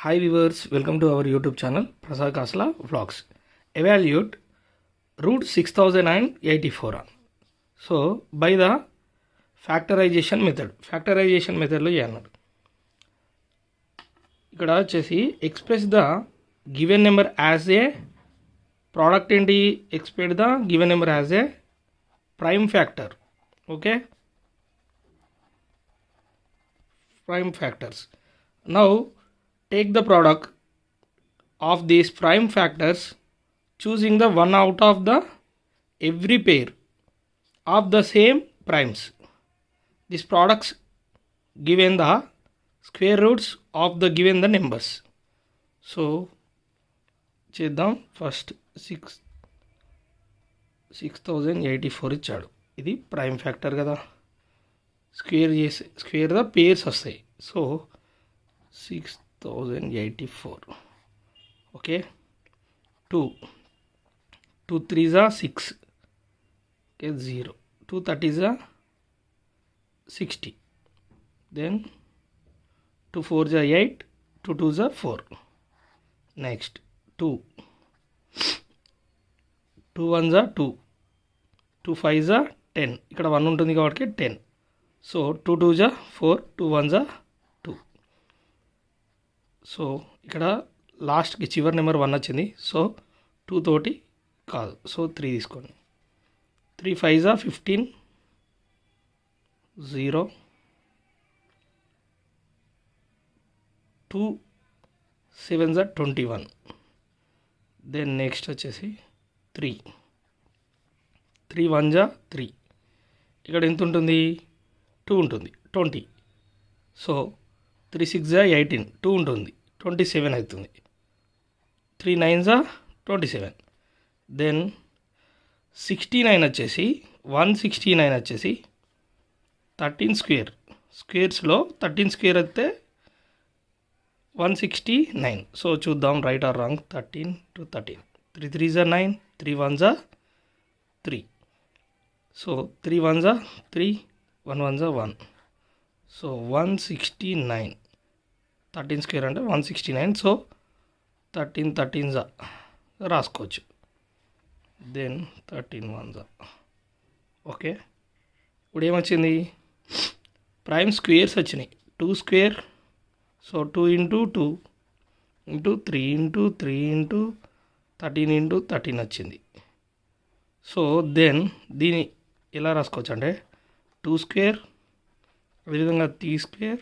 Hi viewers, welcome to our YouTube channel Prasad Kasla Vlogs. Evaluate root 6084. So by the factorization method. Factorization method lo cheyaladu. Ikkada vachesi express the given number as a product enti express the given number as a prime factor. Okay, prime factors. Now take the product of these prime factors, choosing the one out of the every pair of the same primes. These products given the square roots of the given the numbers. So చేద్దాం. First 6084 ఇచ్చాడు. ఇది prime factor కదా, square the pairs వస్తాయి. So 6084. Okay, 2 3s are 6. Okay, 0 2 30s are 60. Then 2 4s are 8, 2 2s are 4. Next 2 1s are 2, 2 5s are 10. ఇక్కడ 1 ఉంటుంది కాబట్టి 10. So 2 2s are 4, 2 1s are 2. So ఇక్కడ లాస్ట్కి చివరి నెంబర్ 1 వచ్చింది. సో 2 తోటి కాదు, సో 3 తీసుకోండి. 3 5s are 15, 0 2 7s are 21. Then next వచ్చేసి 3 1s are 3. ఇక్కడ ఎంత ఉంటుంది? 2 ఉంటుంది, 20. సో 3 6s are 18, 2 ఉంటుంది, 27 అవుతుంది. 3 9s are 27. దెన్ 69 వచ్చేసి 169 వచ్చేసి 13 స్క్వేర్. స్క్వేర్స్లో 13 స్క్వేర్ అయితే 169. సో చూద్దాం right are wrong. 13 to 13. 3 3s are 9, 3 1s are 3. So 3 1s are 3, 1 1s are 1. So 169. 13 square అంటే 169. సో 13 13s రాసుకోవచ్చు. Then 13 1s. ఓకే, ఇప్పుడు ఏమొచ్చింది? ప్రైమ్ స్క్వేర్స్ వచ్చినాయి. 2 square, so 2 into 2 into 3 into 3 into 13 into 13 వచ్చింది. So then దీన్ని ఎలా రాసుకోవచ్చు అంటే 2 స్క్వేర్, అదేవిధంగా 3 స్క్వేర్,